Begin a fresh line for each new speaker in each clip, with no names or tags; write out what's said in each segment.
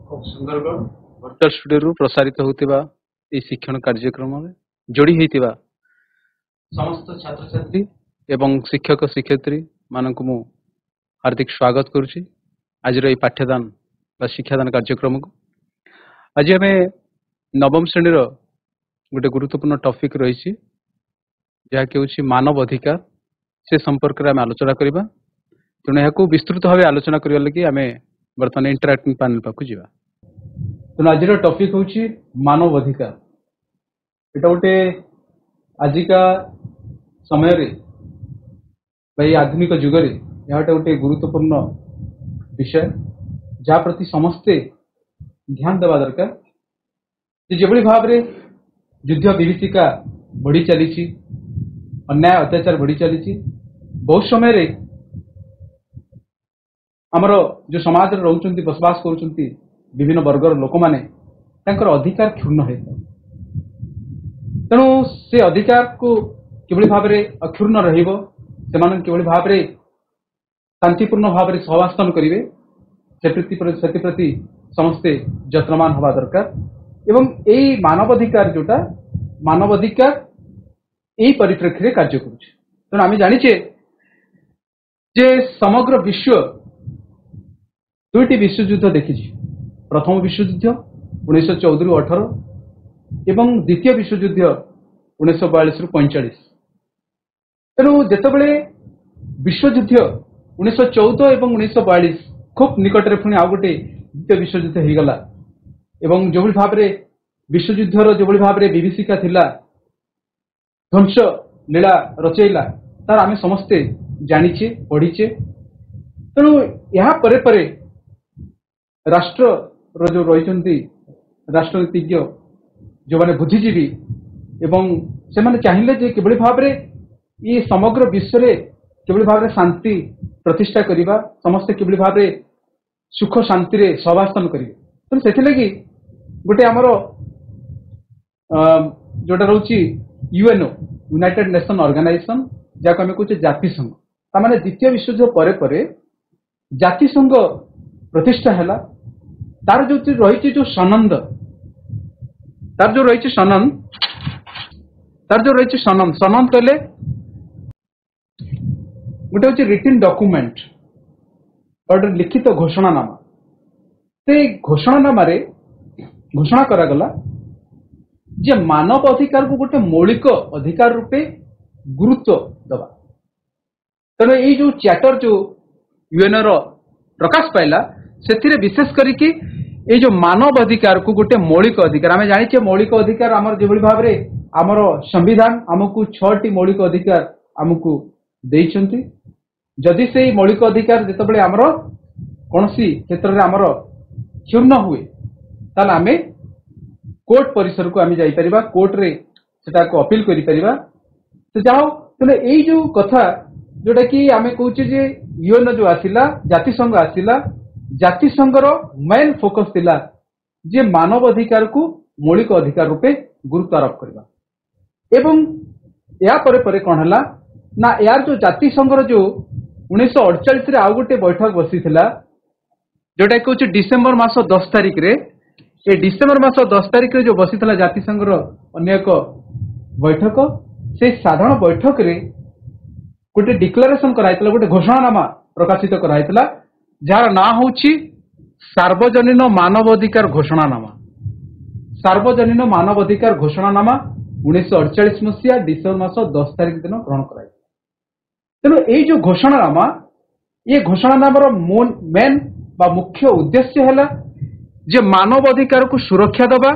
Sundargarh virtual ଷ୍ଟୁଡିଓରୁ ପ୍ରସାରିତ ହେଉଥିବା ଏହି ଶିକ୍ଷଣ କାର୍ଯ୍ୟକ୍ରମରେ ଯୋଡ଼ି ହୋଇଥିବା ସମସ୍ତ ଛାତ୍ରଛାତ୍ରୀ ଏବଂ ଶିକ୍ଷକ ଶିକ୍ଷୟିତ୍ରୀ ମାନଙ୍କୁ ମୁଁ ହାର୍ଦ୍ଦିକ ସ୍ୱାଗତ କରୁଛି ଆଜିର ଏହି ପାଠ୍ୟଦାନ ବା ଶିକ୍ଷାଦାନ କାର୍ଯ୍ୟକ୍ରମକୁ। ଆଜି ଆମେ ନବମ ଶ୍ରେଣୀର ଗୋଟେ ଗୁରୁତ୍ୱପୂର୍ଣ୍ଣ ଟପିକ୍ ରହିଛି ଯାହାକି ହେଉଛି ମାନବ ଅଧିକାର। ସେ ସମ୍ପର୍କରେ ଆମେ ଆଲୋଚନା କରିବା। ତେଣୁ ଏହାକୁ ବିସ୍ତୃତ ଭାବେ ଆଲୋଚନା କରିବା ଲାଗି ଆମେ ବର୍ତ୍ତମାନ ଇଣ୍ଟରାକ୍ଟିଂ ପ୍ୟାନେଲ ପାଖକୁ ଯିବା। ତେଣୁ ଆଜିର ଟପିକ୍ ହେଉଛି ମାନବ ଅଧିକାର। ଏଇଟା ଗୋଟେ ଆଜିକା ସମୟରେ ବା ଏହି ଆଧୁନିକ ଯୁଗରେ ଏହା ଗୋଟେ ଗୁରୁତ୍ୱପୂର୍ଣ୍ଣ ବିଷୟ ଯାହା ପ୍ରତି ସମସ୍ତେ ଧ୍ୟାନ ଦେବା ଦରକାର। ଯେଭଳି ଭାବରେ ଯୁଦ୍ଧ ବିଭୀଷିକା ବଢ଼ି ଚାଲିଛି, ଅନ୍ୟାୟ ଅତ୍ୟାଚାର ବଢ଼ି ଚାଲିଛି, ବହୁତ ସମୟରେ ଆମର ଯେଉଁ ସମାଜରେ ରହୁଛନ୍ତି ବସବାସ କରୁଛନ୍ତି ବିଭିନ୍ନ ବର୍ଗର ଲୋକମାନେ ତାଙ୍କର ଅଧିକାର କ୍ଷୁଣ୍ଣ ହୋଇଥାଏ। ତେଣୁ ସେ ଅଧିକାରକୁ କିଭଳି ଭାବରେ ଅକ୍ଷୁଣ୍ଣ ରହିବ, ସେମାନେ କିଭଳି ଭାବରେ ଶାନ୍ତିପୂର୍ଣ୍ଣ ଭାବରେ ସହାବସ୍ଥାନ କରିବେ ସେଥିପ୍ରତି ସମସ୍ତେ ଯତ୍ନବାନ ହେବା ଦରକାର। ଏବଂ ଏଇ ମାନବ ଅଧିକାର ଯୋଉଟା ମାନବ ଅଧିକାର এই ପରିପ୍ରେକ୍ଷୀରେ କାର୍ଯ୍ୟ କରୁଛି। ତେଣୁ ଆମେ ଜାଣିଛେ ଯେ ସମଗ୍ର ବିଶ୍ୱ ଦୁଇଟି ବିଶ୍ୱଯୁଦ୍ଧ ଦେଖିଛି। ପ୍ରଥମ ବିଶ୍ୱଯୁଦ୍ଧ 1914-18 ଏବଂ ଦ୍ୱିତୀୟ ବିଶ୍ୱଯୁଦ୍ଧ 1942-45। ତେଣୁ ଯେତେବେଳେ ବିଶ୍ୱଯୁଦ୍ଧ 1914 ଏବଂ 1942 ଖୁବ୍ ନିକଟରେ ପୁଣି ଆଉ ଗୋଟେ ଦ୍ୱିତୀୟ ବିଶ୍ୱଯୁଦ୍ଧ ହେଇଗଲା ଏବଂ ଯେଉଁଭଳି ଭାବରେ ବିଶ୍ୱଯୁଦ୍ଧର ଯେଭଳି ଭାବରେ ବିଭୀଷିକା ଥିଲା, ଧ୍ୱଂସ ଲୀଳା ରଚେଇଲା, ତାର ଆମେ ସମସ୍ତେ ଜାଣିଛେ, ପଢିଛେ। ତେଣୁ ଏହା ପରେ ପରେ ରାଷ୍ଟ୍ରର ଯେଉଁ ରହିଛନ୍ତି ରାଷ୍ଟ୍ରନୀତିଜ୍ଞ, ଯେଉଁମାନେ ବୁଦ୍ଧିଜୀବୀ, ଏବଂ ସେମାନେ ଚାହିଁଲେ ଯେ କିଭଳି ଭାବରେ ଏ ସମଗ୍ର ବିଶ୍ୱରେ କିଭଳି ଭାବରେ ଶାନ୍ତି ପ୍ରତିଷ୍ଠା କରିବା, ସମସ୍ତେ କିଭଳି ଭାବରେ ସୁଖ ଶାନ୍ତିରେ ସହାବସ୍ଥାନ କରିବେ। ତେଣୁ ସେଥିଲାଗି ଗୋଟେ ଆମର ଯୋଉଟା ରହୁଛି ୟୁଏନଓ, ୟୁନାଇଟେଡ ନେସନ ଅର୍ଗାନାଇଜେସନ, ଯାହାକୁ ଆମେ କହୁଛେ ଜାତିସଂଘ। ତାମାନେ ଦ୍ୱିତୀୟ ବିଶ୍ୱଯୁଦ୍ଧ ପରେ ପରେ ଜାତିସଂଘ ପ୍ରତିଷ୍ଠା ହେଲା। ତାର ଯୋଉ ରହିଛି ଯୋଉ ସନନ୍ଦ, ତାର ଯୋଉ ରହିଛି ସନନ୍ଦ କହିଲେ ଗୋଟେ ହଉଛି ରିଟିନ୍ ଡକୁମେଣ୍ଟ, ଗୋଟେ ଲିଖିତ ଘୋଷଣାନାମା। ସେଇ ଘୋଷଣାନାମାରେ ଘୋଷଣା କରାଗଲା ଯେ ମାନବ ଅଧିକାରକୁ ଗୋଟେ ମୌଳିକ ଅଧିକାର ରୂପେ ଗୁରୁତ୍ୱ ଦେବା। ତେଣୁ ଏଇ ଯୋଉ ଚାର୍ଟର ଯୋଉ ୟୁଏନଓର ପ୍ରକାଶ ପାଇଲା, ସେଥିରେ ବିଶେଷ କରିକି ଏଇ ଯୋଉ ମାନବ ଅଧିକାରକୁ ଗୋଟେ ମୌଳିକ ଅଧିକାର, ଆମେ ଜାଣିଛେ ମୌଳିକ ଅଧିକାର ଆମର ଯେଭଳି ଭାବରେ ଆମର ସମ୍ବିଧାନ ଆମକୁ 6ଟି ମୌଳିକ ଅଧିକାର ଆମକୁ ଦେଇଛନ୍ତି। ଯଦି ସେଇ ମୌଳିକ ଅଧିକାର ଯେତେବେଳେ ଆମର କୌଣସି କ୍ଷେତ୍ରରେ ଆମର କ୍ଷୁଣ୍ଣ ହୁଏ, ତାହେଲେ ଆମେ କୋର୍ଟ ପରିସରକୁ ଆମେ ଯାଇପାରିବା, କୋର୍ଟରେ ସେଟାକୁ ଅପିଲ କରିପାରିବା। ତ ଯାହା ହଉ, ତେଣୁ ଏଇ ଯୋଉ କଥା ଯୋଉଟା କି ଆମେ କହୁଛେ ଯେ ୟୁଏନଓ ଯୋଉ ଆସିଲା, ଜାତିସଂଘ ଆସିଲା, ଜାତିସଂଘର ମେନ୍ ଫୋକସ ଥିଲା ଯେ ମାନବ ଅଧିକାରକୁ ମୌଳିକ ଅଧିକାର ରୂପେ ଗୁରୁତ୍ୱ ଆରୋପ କରିବା। ଏବଂ ଏହା ପରେ ପରେ କଣ ହେଲା ନା, ଏହାର ଯୋଉ ଜାତିସଂଘର ଯୋଉ 1948ରେ ଆଉ ଗୋଟେ ବୈଠକ ବସିଥିଲା, ଯୋଉଟା କି ହଉଛି ଡିସେମ୍ବର ମାସ 10 ତାରିଖରେ। ଏ ଡିସେମ୍ବର ମାସ 10 ତାରିଖରେ ଯୋଉ ବସିଥିଲା ଜାତିସଂଘର ଅନ୍ୟ ଏକ ବୈଠକ, ସେଇ ସାଧାରଣ ବୈଠକରେ ଗୋଟେ ଡିକ୍ଲାରେସନ କରାଯାଇଥିଲା, ଗୋଟେ ଘୋଷଣାନାମା ପ୍ରକାଶିତ କରାଯାଇଥିଲା, ଯାହାର ନାଁ ହଉଛି ସାର୍ବଜନୀନ ମାନବ ଅଧିକାର ଘୋଷଣାନାମା। ସାର୍ବଜନୀନ ମାନବ ଅଧିକାର ଘୋଷଣାନାମା 1948 ମସିହା ଡିସେମ୍ବର ମାସ 10 ତାରିଖ ଦିନ ଗ୍ରହଣ କରାଯାଇଥିଲା। ତେଣୁ ଏଇ ଯୋଉ ଘୋଷଣାନାମା, ଏ ଘୋଷଣାନାମାର ମେନ୍ ବା ମୁଖ୍ୟ ଉଦ୍ଦେଶ୍ୟ ହେଲା ଯେ ମାନବ ଅଧିକାରକୁ ସୁରକ୍ଷା ଦେବା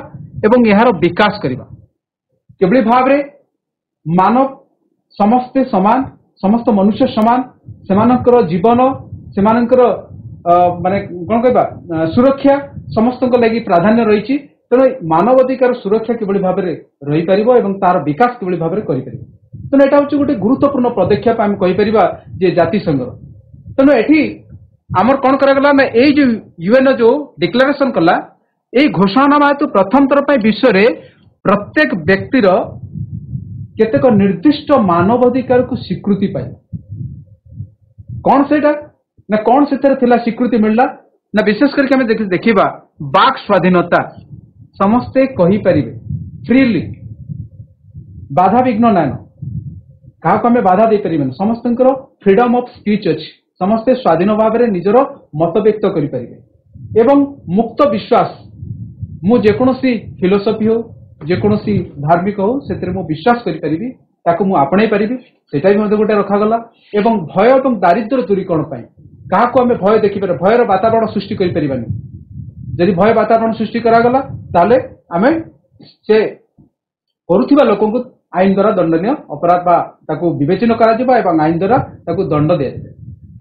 ଏବଂ ଏହାର ବିକାଶ କରିବା। କିଭଳି ଭାବରେ ସମସ୍ତେ ସମାନ, ସମସ୍ତ ମନୁଷ୍ୟ ସମାନ, ସେମାନଙ୍କର ଜୀବନ, ସେମାନଙ୍କର ମାନେ କଣ କହିବା ସୁରକ୍ଷା ସମସ୍ତଙ୍କ ଲାଗି ପ୍ରାଧାନ୍ୟ ରହିଛି। ତେଣୁ ମାନବ ଅଧିକାର ସୁରକ୍ଷା କିଭଳି ଭାବରେ ରହିପାରିବ ଏବଂ ତାର ବିକାଶ କିଭଳି ଭାବରେ କରିପାରିବ। ତେଣୁ ଏଇଟା ହଉଛି ଗୋଟେ ଗୁରୁତ୍ୱପୂର୍ଣ୍ଣ ପଦକ୍ଷେପ ଆମେ କହିପାରିବା ଯେ ଜାତିସଂଘର। ତେଣୁ ଏଠି ଆମର କଣ କରାଗଲା ନା, ଏଇ ଯୋଉ ୟୁଏନଓ ଯୋଉ ଡିକ୍ଲାରେସନ କଲା, ଏଇ ଘୋଷଣାନାମା ହେତୁ ପ୍ରଥମ ଥର ପାଇଁ ବିଶ୍ୱରେ ପ୍ରତ୍ୟେକ ବ୍ୟକ୍ତିର କେତେକ ନିର୍ଦ୍ଦିଷ୍ଟ ମାନବ ଅଧିକାରକୁ ସ୍ୱୀକୃତି ପାଇଲା। କଣ ସେଇଟା ନା, କଣ ସେଥିରେ ଥିଲା ସ୍ୱୀକୃତି ମିଳିଲା ନା, ବିଶେଷ କରିକି ଆମେ ଦେଖିବା बाक स्वाधीनता समस्ते कही पारिबे फ्रीली बाधा विघ्न नाइन क्या आम बाधा दे पारे समस्त फ्रीडम ऑफ स्पीच अच्छी समस्ते स्वाधीन भाव में निजर मत व्यक्त करें एवं मुक्त विश्वास मु जेकोसी फिलोसफी हो जेकोसी धार्मिक हो से विश्वास करी ताकू मु आपणे पारि सेटा भी गोटे रखागला एवं भय और दारिद्र्य दूरीकरण क्या आम भय देखिपार भयर वातावरण सृष्टि करें जदि भय वातावरण सृष्टि करागला ताले आमे से करुथिबा लोक आईन द्वारा दंडनीय अपराध बा ताकू विवेचन करा एवं आईन द्वारा ताकू दंड दिया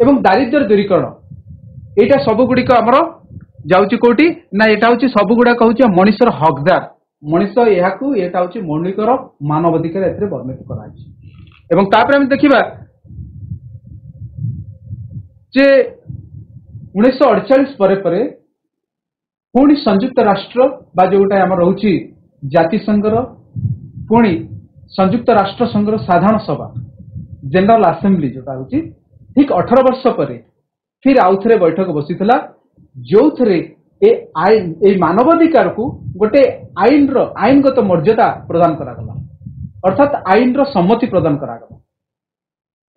एवं दारिद्र्य दूरीकरण एटा सब गुड़िक आमर जाउची कोटी ना एटा होची सब गुड़ा कहूची मनुष्यर हकदार मनुष्य एहाकू एटा होची मौलिकर मानवाधिकार एतरे वर्णित कराइछि एवं तापर हम देखिबा जे 1948 परे परे पुणी संयुक्त राष्ट्र बा जोटा आम रोची जातिसंघर पुणी संयुक्त राष्ट्र संघर साधारण सभा जनरल असेंबली जोटा होची ठीक 18 वर्ष पर फिर आउ थे बैठक बसी जो थे ए मानवाधिकार को गोटे आईनगत मर्यादा प्रदान करागला अर्थात आईन रो सम्मति प्रदान करागला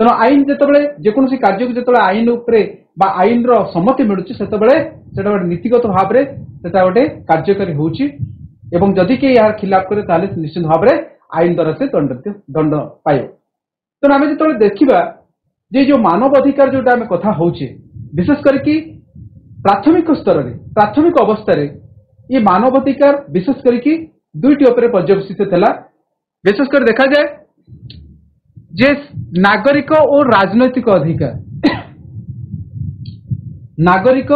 तेणु आईन जिते जेकोसी कार्य को जो आईन उपरे बा आईन रो सम्मति मिलूँ से गोटे नीतिगत भाव में से गोटे कार्यकारी होची एवं जदि के यार खिलाफ करे ताले निश्चित भाव में आईन द्वारा से दंड पाए तेणु आम जो देखा जे जो मानव अधिकार जोटा आम कथा होचे विशेष करके प्राथमिक स्तर में प्राथमिक अवस्था ये मानव अधिकार विशेष करके दुईटी उपरे पर्यवेसित थिला विशेष कर देखा जाए जे नागरिक और राजनैतिक अधिकार नागरिक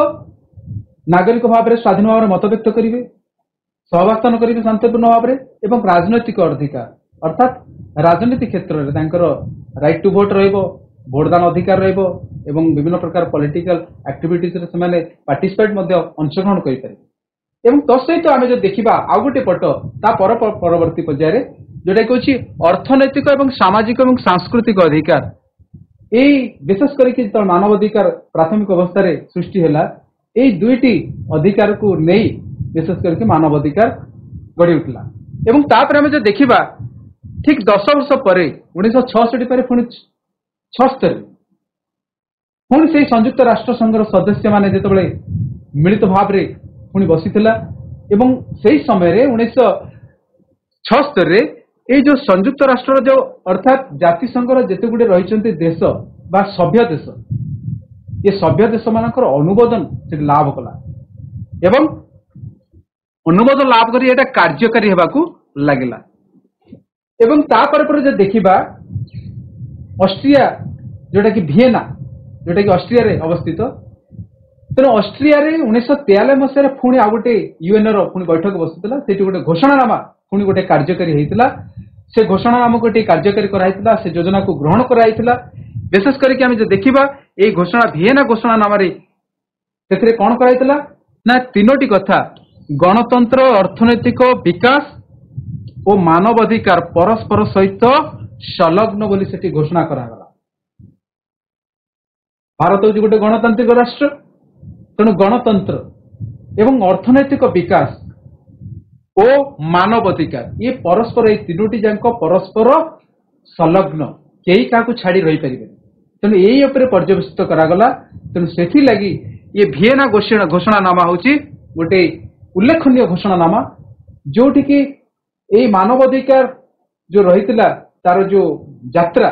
भाव में स्वाधीन भाव में मत व्यक्त करेंगे सहबास्थान करेंगे शांतिपूर्ण भाव में एवं राजनैतिक अधिकार अर्थात राजनीति क्षेत्र में राइट टू भोट रहिबो भोटदान अधिकार रहिबो एवं विभिन्न प्रकार पॉलिटिकल एक्टिविटीज रे सेमाने पार्टिसिपेट मध्ये अंशग्रहण करि पारे एवं तो सहित आमे जो देखिबा आउ गोटे पट ता परवर्ती पर्याय रे जोटा कहछि अर्थनैतिक एवं सामाजिक एवं सांस्कृतिक अधिकार ए विशेष करके जो मानव अधिकार प्राथमिक अवस्था रे सृष्टि हैला ए दुईटी अधिकार को नहीं विशेष करके मानव अधिकार गढ़ी उठला एवं तापर आमे जो देखिबा ठीक 10 वर्ष पर 1966 पर पुणी 76 पुणी से संयुक्त राष्ट्र संघर सदस्य माने जेतबेले मिलित भाव रे पुणी बसीथिला एवं से समय रे 1976 रे ए जो संयुक्त राष्ट्र जो अर्थात जाति संघर जेते गुडे रहिचंती देश बा सभ्य देश ये सभ्य देश मानकर अनुमोदन से लाभ कला एवं अनुमोदन लाभ करी एटा कार्यकारी हेबाकू लागिला एवं तापर पर जे देखिबा ऑस्ट्रिया जोटा कि वियेना जोटा कि ऑस्ट्रिया रे अवस्थित तेणु ऑस्ट्रिया रे 1943 मसीह पुणी आ गोटे यूएन रो पुणी बैठक बसुला से गोटे घोषणानामा पुणी गोटे कार्यकारी होता से घोषणानामा गोटे कार्यकारी कराइतिला से योजना को ग्रहण कराइतिला विशेष करके आम जो देखिबा ए घोषणा वियेना घोषणानामा रे सेथिरे कोन कराइतिला ना तीनोटी कथा गणतंत्र अर्थनैतिक विकास और मानवाधिकार परस्पर सहित संलग्न बोली सेठी घोषणा करागला भारत हूँ गोटे गणतांत्रिक राष्ट्र तेणु गणतंत्र एवं अर्थनैतिक विकास और मानवाधिकार ये परस्पर ये तीनोटी जाक परस्पर संलग्न कई क्या छाड़ी रही पारे तेणु यही पर्यवेसित करागला तेणु से लगी ये वियेना घोषणानामा हूँ गोटे उल्लेखनीय घोषणानामा जोटि कि ये मानवाधिकार जो रही तार जो यात्रा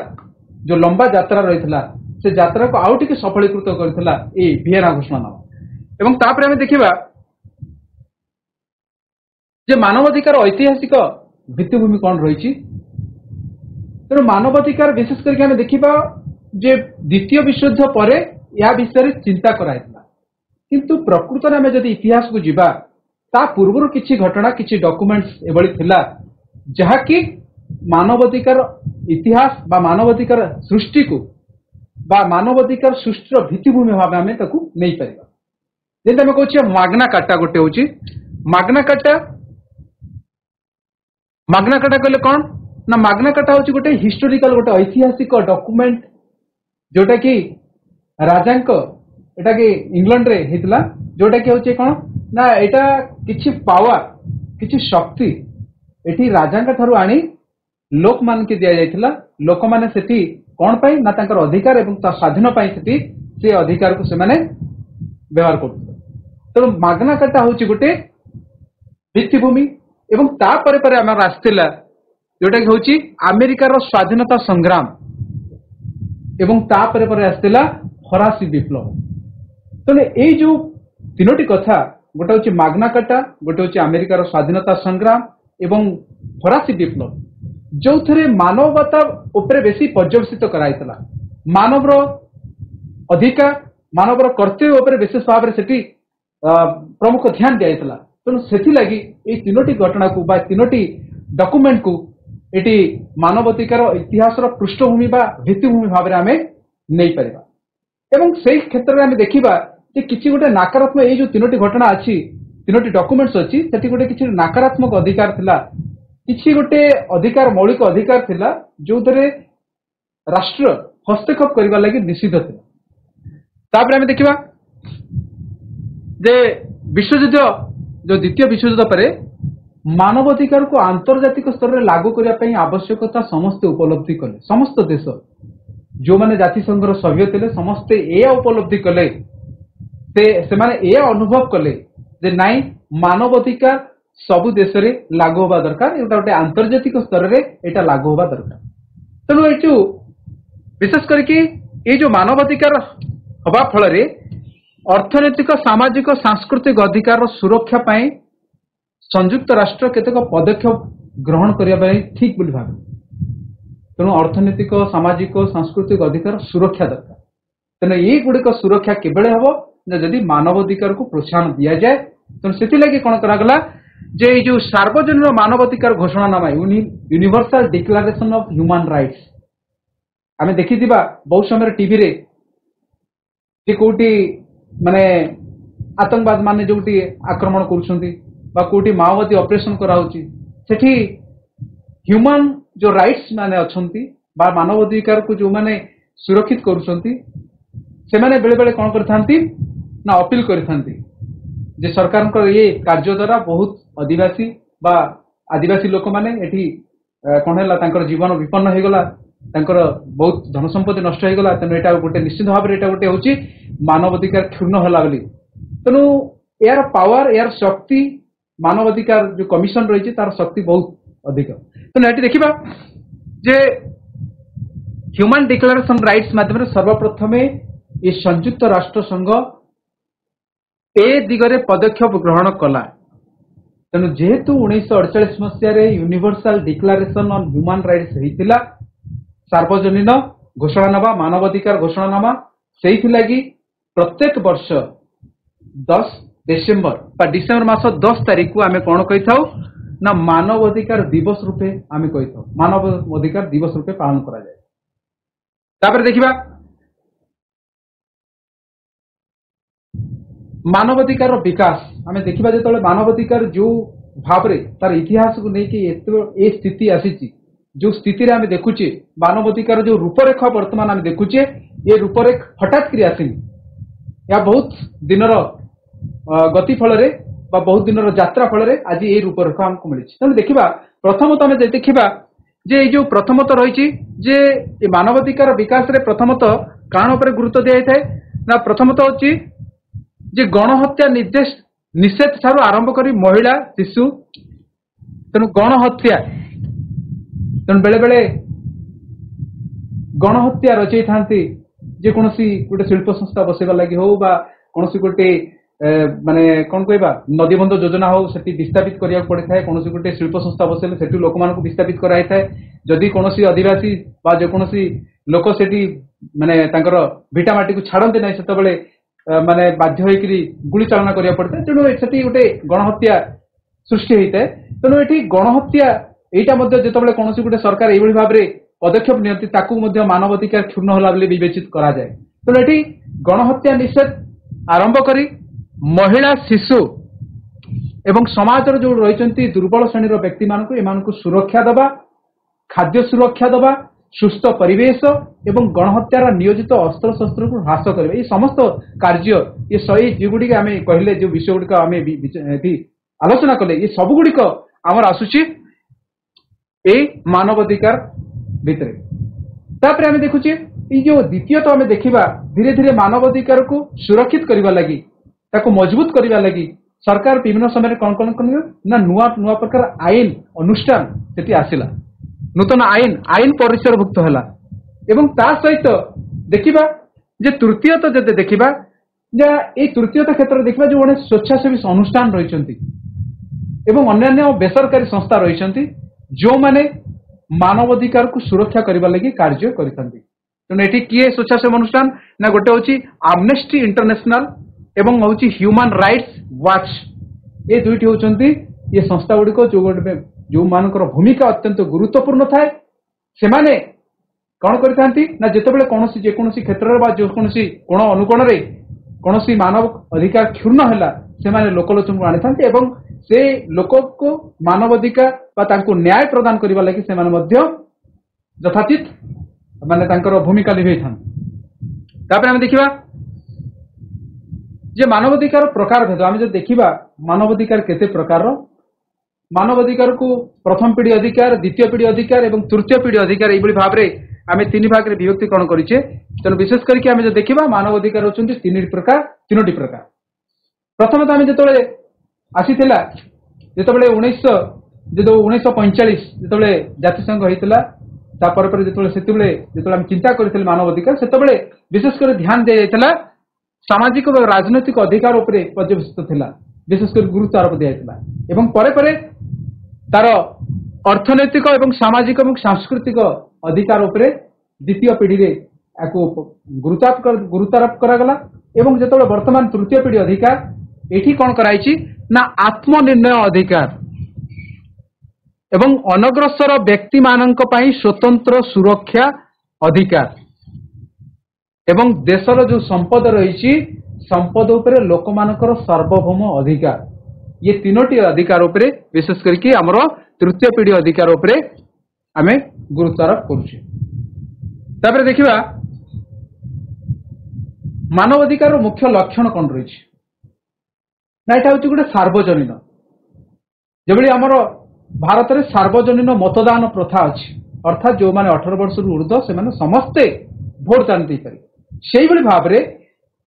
जो लंबा यात्रा रही से यात्रा को आउ टिके सफलीकृत करथिला ए वियेना घोषणानामा एवं तापर हमें देखिबा जे मानवाधिकार ऐतिहासिक भित्तिभूमि कौन रही तेणु मानवाधिकार विशेष करके हमें देखिबा जे द्वितीय विश्वयुद्ध पर या विषय चिंता कराइतिला किंतु प्रकृत में जदि इतिहास को जीवा ता पूर्व किछि घटना किछि डॉक्यूमेंट्स एभली थिला जहाकी मानवाधिकार इतिहास बा मानवाधिकार सृष्टि को बा मानवाधिकार सृष्टिर भित्तिभूमि भाव आम नहीं पार जेमती आम कहे माग्ना कार्टा गोटे हूँ माग्ना कार्टा कहले कौन ना माग्ना कार्टा हूँ गोटे हिस्टोरिकल गोटे ऐतिहासिक डॉक्यूमेंट जोटा कि राजा एटा कि इंग्लैंड रे हेतला जोटा कि होचे कोन ना एटा किछि पावर किछि शक्ति एठी राजा का थारु आनी लोक मान के दिया जायतिला लोक माने सेठी कोन पई ना तांकर अधिकार एवं ता स्वाधीन पई सेठी से अधिकार को से माने व्यवहार करथि तो मागना कार्टा होची गोटे भित्तिभूमि एवं ता परे परे हमर आस्तिला जोटा कि होची अमेरिका रो स्वाधीनता संग्राम एवं ता परे परे आस्तिला फरासी विप्लव तने एई जो तीनोटी कथा गोटे होची मागना कार्टा गोटे होची अमेरिका रो स्वाधीनता संग्राम एवं फरासी विप्लव जो थरे मानवता उपरे बेसी पर्यवेसित कराइतला मानव रो अधिकार मानव रो कर्तव्य उपरे विशेष भाव रे सेठी प्रमुख ध्यान दियाइतला तेणु सेथि लगी ए तीनोटी घटना को बा तीनोटी डॉक्यूमेंट को एटी मानवाधिकार इतिहास रो पृष्ठभूमि बा भित्तिभूमि भाव रे हमें नहीं परिबा एवं सेही क्षेत्र रे हमें देखिबा जे किछि गोटे नकारात्मक ए जो तीनोटी घटना अछि तीनोटी डॉक्यूमेंट्स अछि सेठी गोटे किछि नकारात्मक अधिकार थिला किछि गोटे अधिकार मौलिक अधिकार थिला जो थरे राष्ट्र हस्तक्षेप करबा लागि निषिद्ध थिला तापर हमें देखिबा जे विश्वयुद्ध जो द्वितीय विश्वयुद्ध पर मानवाधिकार को आंतर्जातिक स्तर में लागू करने आवश्यकता समस्ते उपलब्धि कले समस्त देश जो माने जातिसंघर सभ्य थे समस्ते यह उपलब्धि कले से माने यह अनुभव कले जे नाई मानवाधिकार सबु देश रे लागू होगा दरकार एटा गोटे आंतर्जातिक स्तर में एटा लागू होगा दरकार तेणु ये विशेष करके ये जो मानवाधिकार हवा फल अर्थनैतिक सामाजिक सांस्कृतिक अधिकार सुरक्षा पाई संयुक्त राष्ट्र केतक पदक्षेप ग्रहण करने ठीक बोली भाव तेणु अर्थनैतिक सामाजिक सांस्कृतिक अधिकार सुरक्षा दरकार तेना ये गुड़िक सुरक्षा केबले हम जदि मानवाधिकार को प्रोत्साहन दि जाए तेणु से कौन करागला जे जो सार्वजनिक मानवाधिकार घोषणानामा universal declaration of human rights आम देखी बहुत समय टीवी रे कोटी माने आतंकवाद माने जोटी आक्रमण करुछंती बा कोटी माओवादी ऑपरेशन कराउची सेठी ह्यूमन जो राइट्स माने अछंती बा मानवाधिकार को जो माने सुरक्षित करुछंती से माने बेले बेले कोन करथांती ना अपील करथांती जे सरकार को ये कार्य द्वारा बहुत आदिवासी बा आदिवासी लोक माने एठी कोन हैला तांकर जीवन विपन्न हे गला तांकर बहुत धन संपत्ति नष्ट हो गला तेणु एटा गोटे निश्चित भाव में एटा गोटे होची मानवाधिकार क्षुण्ण होला बोली तेणु यार पावर यार शक्ति मानवाधिकार जो कमिशन रही तार शक्ति बहुत अधिक तेणु एटी देखिबा जे ह्यूमन डिक्लेरेशन राइट्स माध्यम सर्वप्रथम ये संयुक्त राष्ट्र संघ ए दिगरे पदक्षेप ग्रहण कला तेणु जेहेतु 1948 मसीह universal declaration on human rights होता सार्वजनीन घोषणानामा मानवाधिकार घोषणानामा से लगी प्रत्येक वर्ष 10 डिसेम्बर मास 10 तारीख को आम कौन कही था ना मानवाधिकार दिवस रूपे आम कही था मानवाधिकार दिवस रूपे पालन करा जाए तापर देखिबा मानवाधिकार विकास आम देखिबा जेतले मानवाधिकार जो भाव रे तार इतिहास को लेकिन ए स्थिति आसी जो स्थिति रे आम देखुचे मानवाधिकार जो रूपरेख वर्तमान आम देखुचे ये रूपरेख हठात कर आसीनी या बहुत दिनर गति फल रे बा बहुत दिनर यात्रा फल रे आज ये रूपरेख हमको मिली तेणु देखिबा प्रथमतः आम देखिबा जे जो प्रथमतः रही जे मानवाधिकार विकास रे प्रथमतः कारण उपर गुरुत्व दिया जाए ना प्रथमतः होची जे गणहत्या निर्देश निषेध ठारू आरंभ करी महिला शिशु तेणु गणहत्या तेणु बेले बेले गणहत्या रचई था जे कौन गोटे शिल्प संस्था बसवा लगी हो बा कौन गोटे माने कौन कहबा नदीबंध योजना हो से विस्थापित करिया पड़े थाए कौन गोटे शिल्प संस्था बसले से लोक मान विस्थापित कराई थाए जदि कौन आदिवासी बा जेकोसी लोक से माने भिटामाटी को छाड़ते ना से माने बाध्य होकर गुली चालना करिया पड़ता तेणु से गोटे गणहत्या सृष्टि होता है तेणु ये गणहत्या यहाँ जो कौन गोटे सरकार यही भाव में पदक्षेप नियंती मानवाधिकार क्षुण्ण होला विवेचित करा जाए तेणु ये गणहत्या निषेध आरंभ करी महिला शिशु एवं समाज जो रही दुर्बल श्रेणी व्यक्ति मान सुरक्षा दबा खाद्य सुरक्षा दबा सुस्थ परिवेश एवं गणहत्यार नियोजित अस्त्र शस्त्र को ह्रास करबा ये समस्त कार्य ये सही जेगुडी आमे कहले जो विषय गुडी आमे आलोचना कले ये सब गुडी आमर आसुची ए मानवाधिकार भितरे तापर आमे देखुचे ये जो द्वितीय तो आमे देखिबा धीरे धीरे मानवाधिकार को सुरक्षित करबा लागि ताको मजबूत करबा लागि सरकार विभिन्न समय कौन कौन ना नुआ नुआ प्रकार आईन अनुष्ठान सेठी आसिला नूतन आईन परिसरभुक्त है एवं ता सहित देखिबा जे तृतीय तो जदे देखिबा जे ए तृतीय क्षेत्र देखिबा जो माने स्वेच्छासेवी अनुष्ठान रहिसंती एवं अन्य बेसरकारी संस्था रहिसंती जो माने मानवाधिकार को सुरक्षा करबा लागि कार्य करिसंती तो एठी किए स्वेच्छासेवी अनुष्ठान ना गोटे होची एमनेस्टी इंटरनेशनल एवं होची ह्यूमन राइट्स वाच ये दुईटी होचंती ये संस्था गुडी को जो मानकर भूमिका अत्यंत गुरुत्वपूर्ण थाए सेमाने कौन करथांती ना जेतेबेले कोनोसी जे कोनोसी क्षेत्र बा जो कोनोसी कोन अनुकोण रे कोनोसी मानव अधिकार क्षुण्ण हैला सेमाने लोकलोचन को आनिथांती एवं से लोक को मानव अधिकार बा तांको न्याय प्रदान करबा लागि सेमाने मध्य यथाचित माने तांकर भूमिका निभैथान तापर हम देखिबा जे मानवाधिकार प्रकार भेद आम जो देखा मानवाधिकार केते प्रकार मानवाधिकार को प्रथम पीढ़ी अधिकार द्वितीय पीढ़ी अधिकार और तृतीय पीढ़ी अधिकार ये भाव में आम तीन भाग में विभक्तिकरण करें तेणु विशेष करके आम जो देखा मानवाधिकार होती तीन प्रकार प्रथम तो आम जो आसी जो 1945 जो जातिसंघ होता जो चिंता करते मानवाधिकार से विशेषकर ध्यान दि जाता सामाजिक और राजनैतिक अधिकार उपरे पर्यवेसित थिला विशेषकर गुरुत्व आरोप दिया एवं परे परे तार अर्थनैतिक और सामाजिक और सांस्कृतिक अधिकार उपरे द्वितीय पीढ़ी रे याको गुरुत्वारोप करागला एवं जो वर्तमान तृतीय पीढ़ी अधिकार एठी कौन कराई ना आत्मनिर्णय अधिकार एवं अनग्रसर व्यक्ति मानक पई स्वतंत्र सुरक्षा अधिकार एवं देशर जो संपद रही संपद उपरे लोक मानकर सार्वभौम अधिकार ये तीनोटी अधिकार उपरे विशेष करके हमर तृतीय पीढ़ी अधिकार उपरे आमे गुरुत्वारोप करूछे तापर देखिबा मानव अधिकार मुख्य लक्षण कौन रही ना एटा होची गोटे सार्वजनीन जेबली हमर भारत में सार्वजनीन मतदान प्रथा अछि अर्थात जो माने 18 वर्ष ऊर्ध्व से माने समस्ते भोट दान दे पारे से भाव में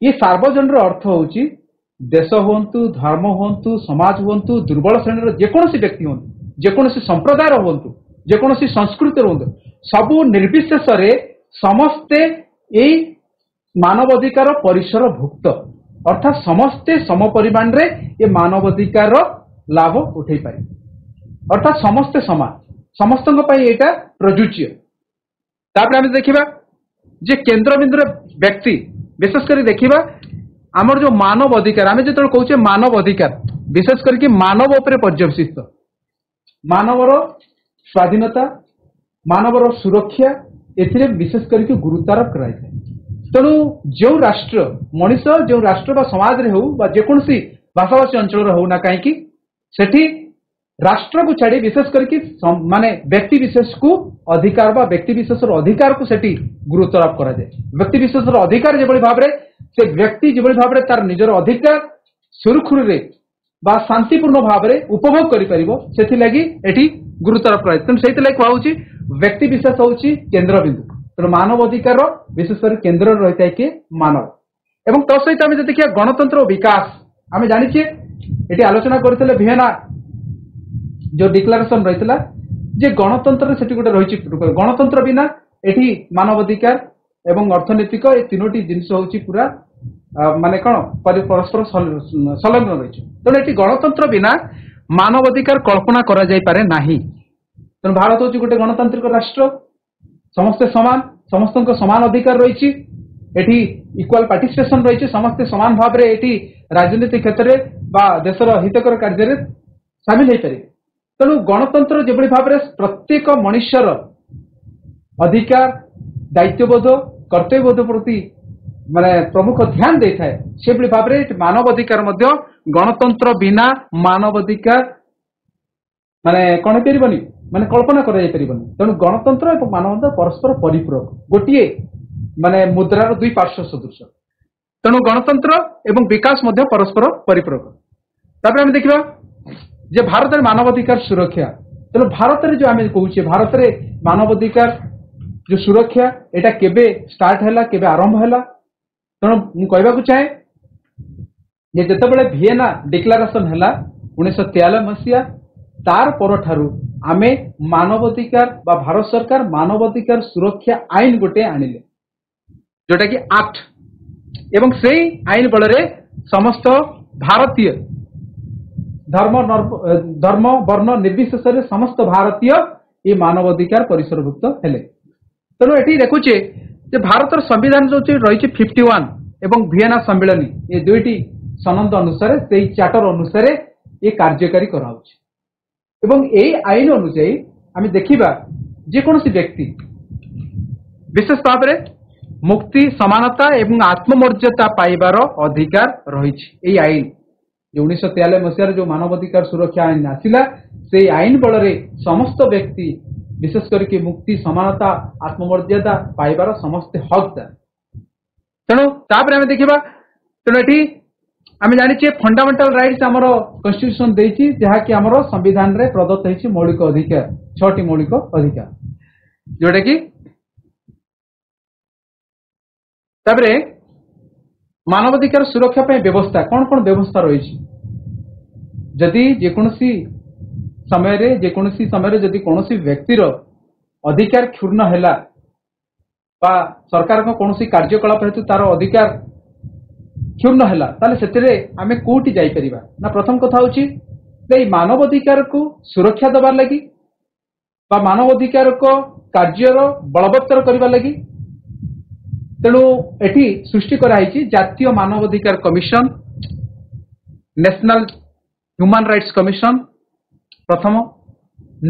ये सार्वजनीन अर्थ होची देश हुंतु धर्म हुंतु समाज हुंतु दुर्बल श्रेणी जेकोसी व्यक्ति हूँ जेकोसी संप्रदाय हुंतु जेकोसी संस्कृति हूँ सबू निर्विशेष समस्ते यही मानवाधिकार परिसर भुक्त अर्थात समस्ते सम परिमाण रे ये मानवाधिकार लाभ उठे पारे अर्थात समस्ते समान समस्त यहाँ प्रजुज्य तापर आम देखा जे केंद्र बिंदु व्यक्ति विशेष कर देखा आमर जो मानव अधिकार आम जो कहे मानव अधिकार विशेष करके मानव उपरे पर्यवसित मानवर स्वाधीनता मानवर सुरक्षा एथिरे विशेष करके गुरुत्वारोप कराई तेणु जो राष्ट्र मनीष जो राष्ट्र बा समाज रे हो बा जेकोसी भाषाभाषी अंचल हो ना कहीं सेठी राष्ट्र को छाड़ी विशेष करके माने व्यक्ति विशेष को अधिकार बा व्यक्ति विशेष अधिकार को सेठी गुरुत्वारोप करा जाए व्यक्ति विशेष अधिकार जो भाव में से व्यक्ति जो भाव में तार निजर अधिकार सुरखुरी रे बा शांतिपूर्ण भाव में उपभोग करि परिबो सेथि लागि एठी गुरुत्वारोप करा तेणु सेथि लागि कहउची व्यक्ति विशेष होउची केंद्र बिंदु तेणु मानव अधिकार विशेष कर केंद्र रही है कि मानव एवं तो सहित आम देखिए गणतंत्र और विकास आम जानिए ये आलोचना करते भिएना जो डिक्लारेशन रही जे गणतंत्र से गोटे रही गणतंत्र बिना एटी मानवाधिकार एवं अर्थनैतिक ये तीनोटी जिनस हूँ पूरा माने कौन परस्पर संलग्न रही तेणु ये गणतंत्र बिना मानवाधिकार कल्पना करा जाय पारे नाही तेणु भारत हूँ गोटे गणतांत्रिक राष्ट्र समस्ते समान समस्त समान अधिकार रही इक्वाल पार्टिसिपेशन रही समस्ते समान भाव में ये राजनीतिक क्षेत्र में बा देशर हितकर कार्य सामिल हो पारे तेणु गणतंत्र जो भाव में प्रत्येक मनुष्यर अधिकार दायित्वबोध कर्तव्यबोध प्रति माने प्रमुख ध्यान दे थाए से भाव में मानव अधिकार गणतंत्र बिना मानव अधिकार माने कौन पारिबनी माने कल्पना करा जाय पारिबनी तेणु गणतंत्र और मानवता परस्पर परिपूरक गोटे माने मुद्रार दुई पार्श्व सदृश तेणु गणतंत्र एवं विकास मध्य परस्पर परिपूरक तापर आम देखा जे भारत मानवाधिकार सुरक्षा तेणु भारत में जो आम कहे भारत में मानवाधिकार जो सुरक्षा एटा केबे स्टार्ट हैला केबे आरंभ हैला तेणु मु कहबाकू चाहे जे जेतेबेले भिएना डिक्लारेशन हैला 1943 मसीहा तार परठारु आमे मानवाधिकार बा भारत सरकार मानवाधिकार सुरक्षा आईन गोटे आनिले जोटा कि एक्ट एवं से आईन बल समस्त भारतीय धर्म वर्ण निर्विशेष समस्त भारतीय ये मानवाधिकार परिसरभुक्त हेले तेणु ये देखुचे भारत संविधान जो रही 51 एवं भिएना सम्मिलनी ये दुईटी सनद अनुसार से चार्टर अनुसार ये कार्यकारी कराउछि एवं यही आईन अनुसार आम देखा जेकोसी व्यक्ति विशेष भाव में मुक्ति समानता एवं आत्ममर्यादा पाइबार अधिकार रही आईन जो 1943 मसीह जो मानवाधिकार सुरक्षा आईन आसिला से आईन बल समस्त व्यक्ति विशेष करके मुक्ति समानता आत्ममर्यादा पाइबार समस्त हकदार तेणु तापर आम देखा तेणु ये आम जाने फंडामेंटाल राइट्स आमर कन्स्टिट्यूशन देछि जहाँकि आमर संविधान रे प्रदत्त होइछि मौलिक अधिकार 6टी मौलिक अधिकार जोटा कि तापरे मानवाधिकार सुरक्षा पे व्यवस्था कौन कौन व्यवस्था रही जदि जेकोसी समय जदि कौन व्यक्तिर अधिकार क्षुण्ण हैला बा सरकार को कौन कार्यकलाप हेतु तार अधिकार क्षुण्ण हैला ताले सेतिरे आमे कोठी जाई परिबा ना प्रथम कथा होची जे मानवाधिकार को सुरक्षा दबार लगी बा मानवाधिकार को कार्यर बलवत्तर करबा लगी तेणु एटी सृष्टि कराई जातीय मानवाधिकार commission national human rights commission प्रथम